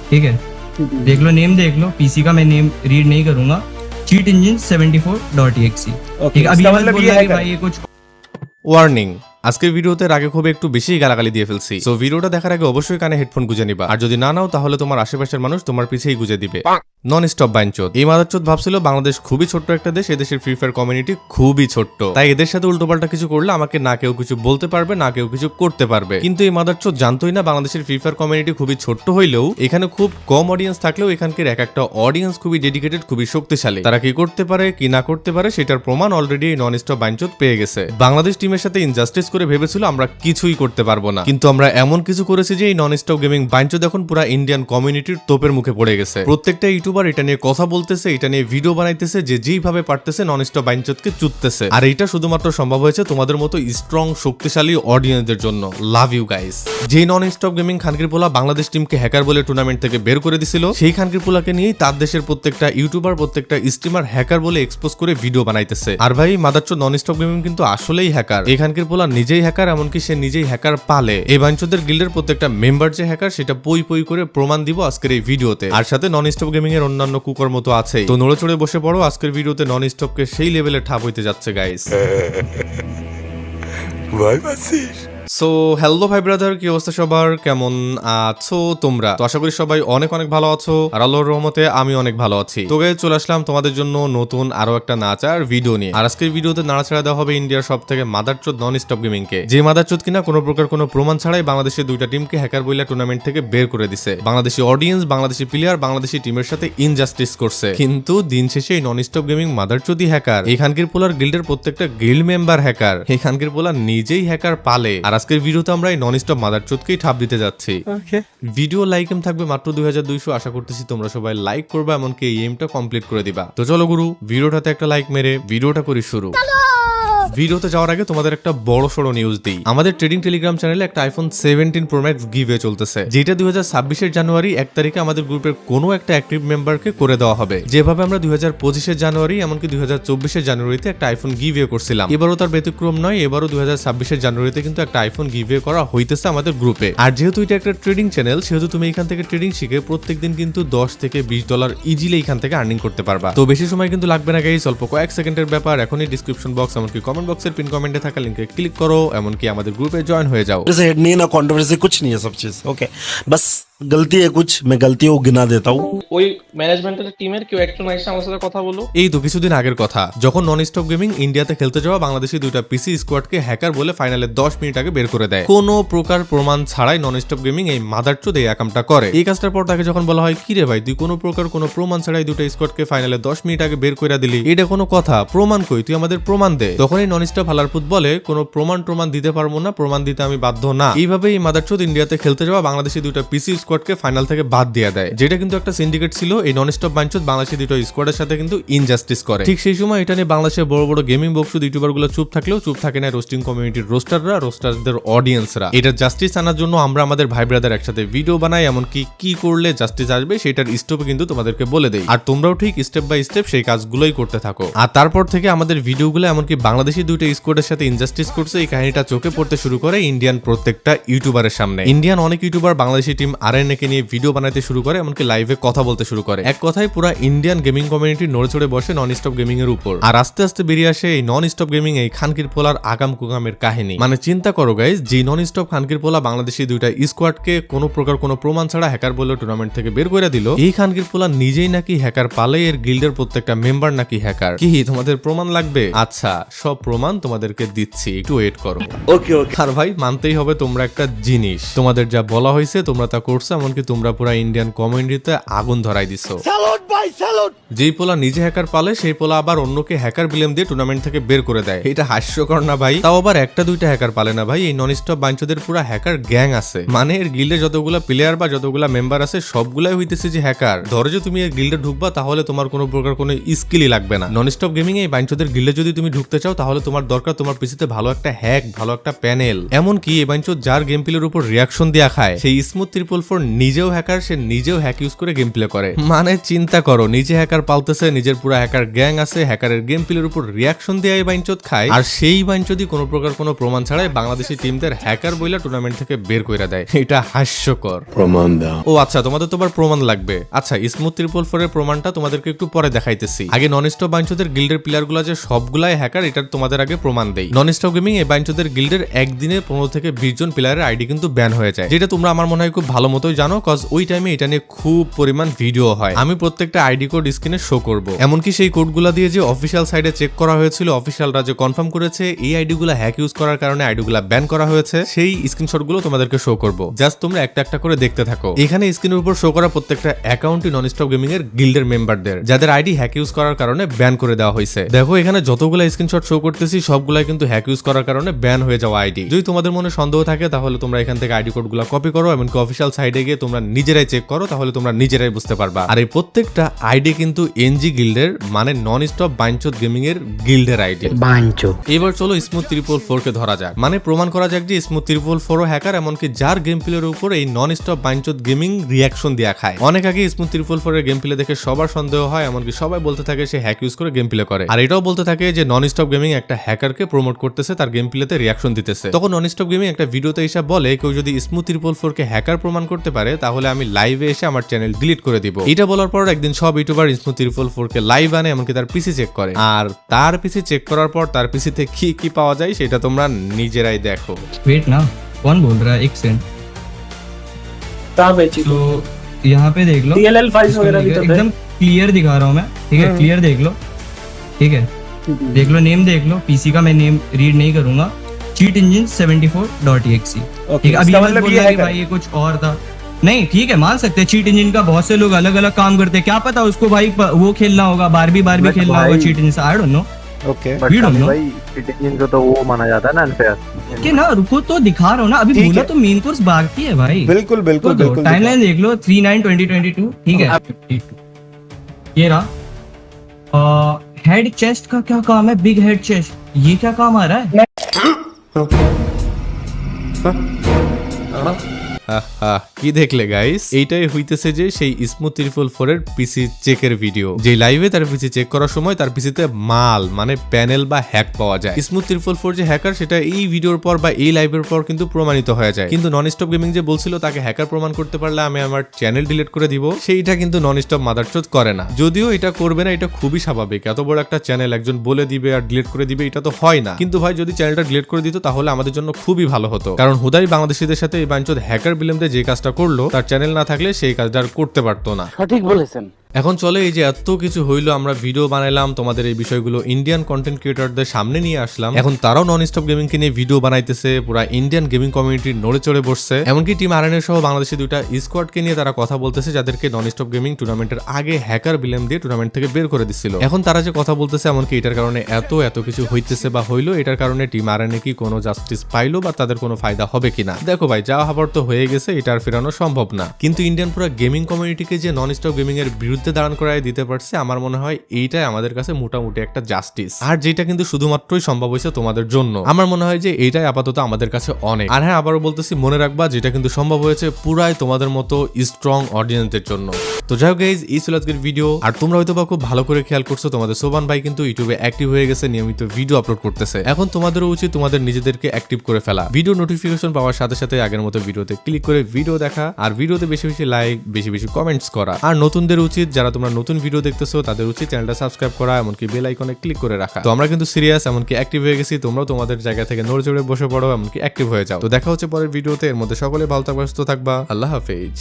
ठीक है, देख लो, नेम देख लो, पीसी का मैं नेम रीड नहीं करूंगा, चीट इंजन 74.exe। ठीक है, अब ये मत बोलना कि भाई ये कुछ ওয়ার্নিং, আজকের ভিডিওতে রাগে খুব একটু বেশি গালাগালি দিয়ে ফেলছি। সো ভিডিওটা দেখার আগে অবশ্যই কানে হেডফোন গুঁজে নিবা, আর যদি না নাও তাহলে তোমার আশেপাশের মানুষ তোমার পিছেই গুঁজে দিবে। নন স্টপ বাইনচোদ এই মাদারচোদ ভাবছিল বাংলাদেশ খুবই ছোট্ট একটা দেশ, এদেশের ফ্রি ফায়ার কমিউনিটি খুবই ছোট্ট, তাই এদের সাথে উল্টোপাল্টা কিছু করলে আমাকে না কেউ কিছু বলতে পারবে না কেউ কিছু করতে পারবে। কিন্তু এই মাদারচোদ জানতোই না বাংলাদেশের ফ্রি ফায়ার কমিউনিটি খুবই ছোট্ট হইলেও এখানে খুব কম অডিয়েন্স থাকলেও এখানকার এক একটা অডিয়েন্স খুবই ডেডিকেটেড, খুবই শক্তিশালী। তারা কি করতে পারে কি না করতে পারে সেটার প্রমাণ অলরেডি এই নন স্টপ বাইনচোদ পেয়ে গেছে। বাংলাদেশ টিমের সাথে ইনজাস্টিস করে ভেবেছিল আমরা কিছুই করতে পারবো না, কিন্তু আমরা এমন কিছু করেছি যে এই নন স্টপ গেমিং বাইনচোদ এখন পুরো ইন্ডিয়ান কমিউনিটির তোপের মুখে পড়ে গেছে। প্রত্যেকটা ইউটিউবার এটা নিয়ে কথা বলতেছে, এটা নিয়ে ভিডিও বানাইতেছে, যে যেইভাবে পারতেছে নন স্টপ বাইনচোদকে চুততেছে। আর এটা শুধুমাত্র সম্ভব হয়েছে তোমাদের মতো স্ট্রং শক্তিশালী অডিয়েন্সদের জন্য। Love you guys. যে নন স্টপ গেমিং খানকির পোলা বাংলাদেশ টিমকে হ্যাকার বলে টুর্নামেন্ট থেকে বের করে দিছিল, সেই খানকির পোলাকে নিয়েই তার দেশের প্রত্যেকটা ইউটিউবার প্রত্যেকটা স্ট্রিমার হ্যাকার বলে এক্সপোজ করে ভিডিও বানাইতেছে। আর ভাই মাদারচোদ নন স্টপ গেমিং কিন্তু আসলেই হ্যাকার। এই খানকির পোলা নিজেই হ্যাকার, এমনকি সে নিজেই হ্যাকার পালে। এই বাইনচোদের গিল্ডের প্রত্যেকটা মেম্বার যে হ্যাকার সেটা পই পই করে প্রমাণ দিব আজকের এই ভিডিওতে। আর সাথে নন স্টপ গেমিং এর অন্যান্য কুকর মতো আছে, তো নড়ে চড়ে বসে পড়ো, আজকের ভিডিওতে নন স্টপকে সেই লেভেলে ঠাপ হইতে যাচ্ছে গাইস। সো হ্যালো ভাই ব্রাদার, কি অবস্থা সবার, কেমন আছো তোমরা? তো আশা করি সবাই অনেক অনেক ভালো আছো, আর আল্লাহর রহমতে আমি অনেক ভালো আছি। তো গাইস চলে আসলাম তোমাদের জন্য নতুন আরো একটা নাচার ভিডিও নিয়ে। আর আজকের ভিডিওতে নাড়াচাড়া দেওয়া হবে ইন্ডিয়ার সব থেকে মাদারচোদ নন স্টপ গেমিং কে, যে মাদারচোদ কিনা কোনো প্রকার কোনো প্রমাণ ছাড়াই বাংলাদেশের দুইটা টিমকে হ্যাকার বইলা টুর্নামেন্ট থেকে বের করে দিছে। বাংলাদেশি অডিয়েন্স, বাংলাদেশি প্লেয়ার, বাংলাদেশি টিমের সাথে ইনজাস্টিস করছে, কিন্তু দিন শেষে এই নন স্টপ গেমিং মাদারচোদই হ্যাকার। এই খানকির পোলার গিল্ডের প্রত্যেকটা গিল্ড মেম্বার হ্যাকার, এই খানকির পোলার নিজেই হ্যাকার পালে। আর আজকের ভিডিওতে আমরা নন স্টপ মাদারচোদকেই ঠাপ দিতে যাচ্ছি। ভিডিও লাইক এম থাকবে মাত্র 2200, আশা করতেছি তোমরা সবাই লাইক করবে, এমনকি এই এমটা কমপ্লিট করে দিবা। তো চলো গুরু, ভিডিওটাতে একটা লাইক মেরে ভিডিওটা করি শুরু। ভিডিওতে যাওয়ার আগে তোমাদের একটা বড় সড়ো নিউজ দিই। আমাদের ট্রেডিং টেলিগ্রাম চ্যানেলে একটা আইফোন 17 প্রো ম্যাক্স গিভওয়ে চলতেছে, যেটা 2026 জানুয়ারি 1 তারিখে আমাদের গ্রুপের কোনো একটা অ্যাক্টিভ মেম্বারকে করে দেওয়া হবে। যেভাবে আমরা 2025 জানুয়ারি এমনকি 2024 জানুয়ারিতে একটা আইফোন গিভওয়ে করছিলাম, এবারও তার ব্যতিক্রম নয়। এবারও 2026 জানুয়ারিতে কিন্তু একটা আইফোন গিভওয়ে করা হইতেছে আমাদের গ্রুপে। আর যেহেতু এটা একটা ট্রেডিং চ্যানেল, সেহেতু তুমি এখান থেকে ট্রেডিং শিখে প্রত্যেকদিন কিন্তু $10 থেকে $20 ইজিলি এখান থেকে আর্নিং করতে পারবা। তো বেশি সময় কিন্তু লাগবে না গাইস, অল্প কয়েক সেকেন্ডের ব্যাপার। এখনই ডিসক্রিপশন বক্স এমনকি কমেন্ট বক্সের পিন কমেন্টে থাকা লিংকে ক্লিক করো, এমনকি আমাদের গ্রুপে জয়েন হয়ে যাও। जैसे हेड नहीं है ना कंट्रोवर्सी, कुछ नहीं है, सब चीज ओके। बस गलती है कुछ, मैं गलतियों को गिना देता हूँ। ওই ম্যানেজমেন্টের টিমের কেউ একজন এসে আমার সাথে কথা বলো। এই তো কিছুদিন আগের কথা, যখন নন স্টপ গেমিং ইন্ডিয়াতে খেলতে যাওয়া বাংলাদেশি দুইটা পিসি স্কোয়াডকে হ্যাকার বলে ফাইনালে 10 মিনিট আগে বের করে দেয়। কোনো প্রকার প্রমাণ ছাড়াই নন স্টপ গেমিং এই মাদারচোদ এই কামটা করে। এই কাজটার পর তাকে যখন বলা হয়, কি রে ভাই, তুই কোনো প্রকার কোনো প্রমাণ ছাড়াই দুটো স্কোয়াডকে ফাইনালে 10 মিনিট আগে বের করে দিলি, এটা কোনো কথা? প্রমাণ কই, তুই আমাদের প্রমাণ দে। তখন এই নন স্টপ হালারপুত বলে, কোনো প্রমাণ দিতে পারবো না, প্রমাণ দিতে আমি বাধ্য না। এইভাবে এই মাদারচোদ ইন্ডিয়াতে খেলতে যাওয়া বাংলাদেশি দুইটা পিসি স্কোয়াডকে ফাইনাল থেকে বাদ দিয়ে দেয়, যেটা কিন্তু একটা সিন্ডিকেট ছিল। এই নন স্টপ বাইনচোদ বাংলাদেশি দুটো স্কোয়াডের সাথে কিন্তু ইনজাস্টিস করে। ঠিক সেই সময় এটা নিয়ে বাংলাদেশের বড় বড় গেমিং বক্সুদ ইউটিউবার গুলো চুপ থাকলেও চুপ থাকে না রোস্টিং কমিউনিটির রোস্টারদের অডিয়েন্সরা। এটা জাস্টিস আনার জন্য আমরা আমাদের ভাই ব্রাদার একসাথে ভিডিও বানাই, এমনকি কি করলে জাস্টিস আসবে সেটার স্টেপে কিন্তু তোমাদেরকে বলে দেই। আর তোমরাও ঠিক স্টেপ বাই স্টেপ সেই কাজগুলোই করতে থাকো। আর তারপর থেকে আমাদের ভিডিওগুলো এমনকি বাংলাদেশি দুইটা স্কোয়াডের সাথে ইনজাস্টিস করছে, এই কাহিনীটা চোখে পড়তে শুরু করে ইন্ডিয়ান প্রত্যেকটা ইউটিউবারের সামনে। ইন্ডিয়ান অনেক ইউটিউবার বাংলাদেশি টিম আরএনএ কে নিয়ে ভিডিও বানাতে শুরু করে, এমনকি লাইভে কথা বলতে শুরু করে। এক কথায় পুরো ইন্ডিয়ান গেমিং কমিউনিটি নড়ে চড়ে বসে নন স্টপ গেমিং এর উপর। আর আস্তে আস্তে বেরিয়ে আসে এই নন স্টপ গেমিং এই খানকির পোলার আগাম কুগামের কাহিনী। মানে চিন্তা করো গাইস, যে নন স্টপ খানকির পোলা বাংলাদেশি দুইটা স্কোয়াডকে কোনো প্রকার কোনো প্রমাণ ছাড়া হ্যাকার বলে টুর্নামেন্ট থেকে বের করে দিল। এই খানকির পোলা নিজেই নাকি হ্যাকার পালে, এর গিল্ডের প্রত্যেকটা মেম্বার নাকি হ্যাকার। কি তোমাদের প্রমাণ লাগবে? আচ্ছা, সব প্রমাণ তোমাদেরকে দিচ্ছি, একটু ওয়েট করো। ওকে। আর ভাই মানতেই হবে তোমরা একটা জিনিস, তোমাদের যা বলা হয়েছে তোমরা তা করছো, এমনকি তোমরা পুরো ইন্ডিয়ান কমিউনিটিতে আগুন ধরাই দিছো। যেই পোলা নিজে হ্যাকার পালে, সেই পোলা আবার অন্যকে হ্যাকার বিলেম দিয়ে টুর্নামেন্ট থেকে বের করে দেয়। এটা হাস্যকর না ভাই? তাও আবার একটা দুইটা হ্যাকার পালে না ভাই, এই নন স্টপ বাইনচোদের পুরো হ্যাকার গ্যাং আছে। মানে এর গিল্ডে যতগুলা প্লেয়ার বা যতগুলা মেম্বার আছে সবগুলাই হইতেছে যে হ্যাকার। ধরো যে তুমি এর গিল্ডে ঢুকবা, তাহলে তোমার কোনো প্রকার কোনো স্কিলই লাগবে না। নন স্টপ গেমিং এই বাইনচোদের গিল্ডে যদি তুমি ঢুকতে চাও, তাহলে তোমার দরকার তোমার পিসিতে ভালো একটা হ্যাক, ভালো একটা প্যানেল। এমনকি এই বাইনচোদ যার গেম প্লের উপর রিয়াকশন দেয়া খায়, সেই স্মুথ 444 তারপর নিজেও হ্যাকার, সে নিজেও হ্যাক ইউজ করে গেম প্লে করে। মানে চিন্তা করো, নিজে হ্যাকার পালতেছে, নিজের পুরো হ্যাকার গ্যাং আছে, হ্যাকারের গেম প্লের উপর রিয়াকশন দিয়ে বাইনচোদ খায়, আর সেই বাইনচোদই কোনো প্রকার কোনো প্রমাণ ছাড়াই বাংলাদেশি টিমদের হ্যাকার বইলা টুর্নামেন্ট থেকে বের কইরা দেয়। এটা হাস্যকর। প্রমাণ দাও। ও আচ্ছা, তোমাদের তো আবার প্রমাণ লাগবে। আচ্ছা, স্মুথ 444 এর প্রমাণটা তোমাদেরকে একটু পরে দেখাইতেছি। আগে নন স্টপ বাইনচোদের গিল্ডের প্লেয়ারগুলো যে সবগুলাই হ্যাকার, এটার তোমাদের আগে প্রমাণ দেই। নন স্টপ গেমিং এই বাইনচোদের গিল্ডের একদিনে 15 থেকে 20 জন প্লেয়ারের আইডি কিন্তু ব্যান হয়ে যায়, যেটা তোমরা আমার মনে হয় খুব ভালো মতোই জানো, কজ ওই টাইমে এটা নিয়ে খুব পরিমাণ ভিডিও হয়। আমি প্রত্যেকটা আইডি কোড স্ক্রিনে শো করব, এমনকি সেই কোডগুলা দিয়ে যে অফিসিয়াল সাইডে চেক করা হয়েছিল, অফিসিয়ালরা যে কনফার্ম করেছে এই আইডিগুলা হ্যাক ইউজ করার কারণে আইডিগুলা ব্যান করা হয়েছে, সেই স্ক্রিনশটগুলো তোমাদেরকে শো করব। জাস্ট তোমরা একটা একটা করে দেখতে থাকো। এখানে স্ক্রিনের উপর শো করা প্রত্যেকটা অ্যাকাউন্টই নন স্টপ গেমিং এর গিল্ডের মেম্বারদের, যাদের আইডি হ্যাক ইউজ করার কারণে ব্যান করে দেওয়া হয়েছে। দেখো এখানে যতগুলো স্ক্রিনশট শো করতেছি সবগুলাই কিন্তু হ্যাক ইউজ করার কারণে ব্যান হয়ে যাওয়া আইডি। যদি তোমাদের মনে সন্দেহ থাকে তাহলে তোমরা এখান থেকে আইডি কোডগুলো কপি করো, এমনকি অফিসিয়াল সাইডে গিয়ে তোমরা নিজেরাই চেক করো, তাহলে তোমরা নিজেরাই বুঝতে পারবা। আর এই প্রত্যেকটা আইডি কিন্তু এনজি গিল্ডের, মানে নন স্টপ বাইনচোদ গেমিং এর গিল্ডের আইডি। এবার চলো স্মুথ 444 কে ধরা যাক, মানে প্রমাণ করা যাক যে স্মুথ 444 হ্যাকার, এমনকি যার গেম প্লের উপর এই নন স্টপ বাইনচোদ গেমিং রিয়াকশন দেয়া খায়। অনেক আগে স্মুথ 444 এর গেম প্লে দেখে সবার সন্দেহ হয়, এমনকি সবাই বলতে থাকে সে হ্যাক ইউজ করে গেম প্লে করে, আর এটাও বলতে থাকে যে নন স্টপ গেমিং একটা হ্যাকারকে প্রমোট করতেছে, তার গেম প্লেতে রিয়াকশন দিতেছে। তখন নন স্টপ গেমিং একটা ভিডিওতে এসে বলে, কেউ যদি স্মুথ 444 কে হ্যাকার প্রমাণ করতে পারে তাহলে আমি লাইভে এসে আমার চ্যানেল ডিলিট করে দিব। এটা বলার পর একদিন সব ইউটিউবার স্মুথ 444 কে লাইভ আনে, এমনকি তার পিসি চেক করে, আর তার পিসি চেক করার পর তার পিসিতে কি কি পাওয়া যায় সেটা তোমরা নিজেরাই দেখো। वेट ना, कौन बोल रहा है? एक सेकंड। कहाँ बेची तो यहाँ पे देख लो, DLL फाइल्स वगैरह भी तो थे। एकदम क्लियर दिखा रहा हूँ मैं, ठीक है? क्लियर देख लो, ठीक है? देख लो, नेम देख लो। पीसी का मैं नेम रीड नहीं करूंगा। Cheat engine 74.exe। ठीक है? अभी इसका ये मत मतलब ये बोलना है कि भाई ये कुछ और था। नहीं, ठीक है, मान सकते हैं। चीट इंजन का बहुत से लोग अलग अलग काम करते हैं, क्या पता उसको भाई वो खेलना होगा, बारबी खेलना होगा चीट इंजन से, I don't know. Okay We don't know। भाई इनको तो वो माना जाता है ना अनफेयर। कि ना रुको तो दिखा रहा हूँ ना, अभी ठीक बोला है। तो मेन कोर्स बाकी है भाई। बिल्कुल बिल्कुल तो बिल्कुल टाइमलाइन देख लो, 3/9/2022, ठीक है? ये रहा। हेड चेस्ट का क्या काम है? बिग हेड चेस्ट, ये क्या काम आ रहा है? কি দেখলে গাইস? এইটাই হইতেছে যে সেই স্মুথ 444 এর পিসি চেকের ভিডিও, যে লাইভে তার পিসি চেক করার সময় তার পিসিতে মাল মানে প্যানেল বা হ্যাক পাওয়া যায়। স্মুথ 444 যে হ্যাকার সেটা এই ভিডিওর পর বা এই লাইভের পর কিন্তু প্রমাণিত হয়ে যায়, কিন্তু নন স্টপ গেমিং যে বলছিল তাকে হ্যাকার প্রমাণ করতে পারলে আমি আমার চ্যানেল ডিলিট করে দিব, সেইটা কিন্তু নন স্টপ মাদারচোদ করে না। যদিও এটা করবে না, এটা খুবই স্বাভাবিক। এত বড় একটা চ্যানেল একজন বলে দিবে আর ডিলিট করে দিবে, এটা তো হয় না। কিন্তু ভাই যদি চ্যানেলটা ডিলিট করে দিত তাহলে আমাদের জন্য খুবই ভালো হতো, কারণ হুদাই বাংলাদেশিদের সাথে এই বাইনচোদ হ্যাকার বিলেমদের যে কাজটা করলো তার চ্যানেল না থাকলে সেই কাজটা আর করতে পারতো না। সঠিক বলেছেন। এখন চলে এই যে এত কিছু হইলো, আমরা ভিডিও বানাইলাম, তোমাদের এই বিষয়গুলো ইন্ডিয়ান কন্টেন্ট ক্রিয়েটরদের সামনে নিয়ে আসলাম, এখন তারাও নন স্টপ গেমিং কে নিয়ে ভিডিও বানাইতেছে, পুরো ইন্ডিয়ান গেমিং কমিউনিটি নড়ে চড়ে বসছে। এমনকি টিম আরএনএ সহ বাংলাদেশি দুইটা স্কোয়াড কে নিয়ে তারা কথা বলতেছে, যাদেরকে নন স্টপ গেমিং টুর্নামেন্টের আগে হ্যাকার বিলেম দিয়ে টুর্নামেন্ট থেকে বের করে দিচ্ছিল। এখন তারা যে কথা বলতেছে, এমনকি এটার কারণে এত কিছু হইতেছে বা হইলো, এটার কারণে টিম আরএনএ কি কোনো জাস্টিস পাইলো বা তাদের কোনো ফায়দা হবে কিনা? দেখো ভাই, যা হবার তো হয়ে গেছে, এটা আর ফেরানো সম্ভব না। কিন্তু ইন্ডিয়ান পুরো গেমিং কমিউনিটিকে যে নন স্টপ গেমিং এর বিরুদ্ধে দাঁড়ান করায় দিতে পারছে, আমার মনে হয় এইটাই আমাদের কাছে মোটামুটি একটা জাস্টিস, আর যেটা কিন্তু শুধুমাত্রই সম্ভব হয়েছে তোমাদের জন্য। আমার মনে হয় যে এইটাই আপাতত আমাদের কাছে অনেক। আর হ্যাঁ, আবারও বলতেছি, মনে রাখবা যেটা কিন্তু সম্ভব হয়েছে পুরাই তোমাদের মতো স্ট্রং অডিয়েন্সদের জন্য। তো যাই হোক গাইজ, এই ছিল আজকের ভিডিও। আর তোমরা হয়তো বা খুব ভালো করে খেয়াল করছো, তোমাদের সোবান ভাই কিন্তু ইউটিউবে অ্যাক্টিভ হয়ে গেছে, নিয়মিত ভিডিও আপলোড করতেছে। এখন তোমাদেরও উচিত তোমাদের নিজেদেরকে অ্যাক্টিভ করে ফেলা, ভিডিও নোটিফিকেশন পাওয়ার সাথে সাথে আগের মতো ভিডিওতে ক্লিক করে ভিডিও দেখা, আর ভিডিওতে বেশি বেশি লাইক, বেশি বেশি কমেন্টস করা। আর নতুনদের উচিত, যারা তোমরা নতুন ভিডিও দেখতেছো তাদের উচিত চ্যানেলটা সাবস্ক্রাইব করা, এমনকি বেল আইকনে ক্লিক করে রাখা। তো আমরা কিন্তু সিরিয়াস, এমনকি অ্যাক্টিভ হয়ে গেছি, তোমরাও তোমাদের জায়গা থেকে নড়ে চড়ে বসে পড়ো, এমনকি অ্যাক্টিভ হয়ে যাও। তো দেখা হচ্ছে পরের ভিডিওতে, এর মধ্যে সকলে ভালো থাকবা, সুস্থ থাকবা। আল্লাহ হাফেজ।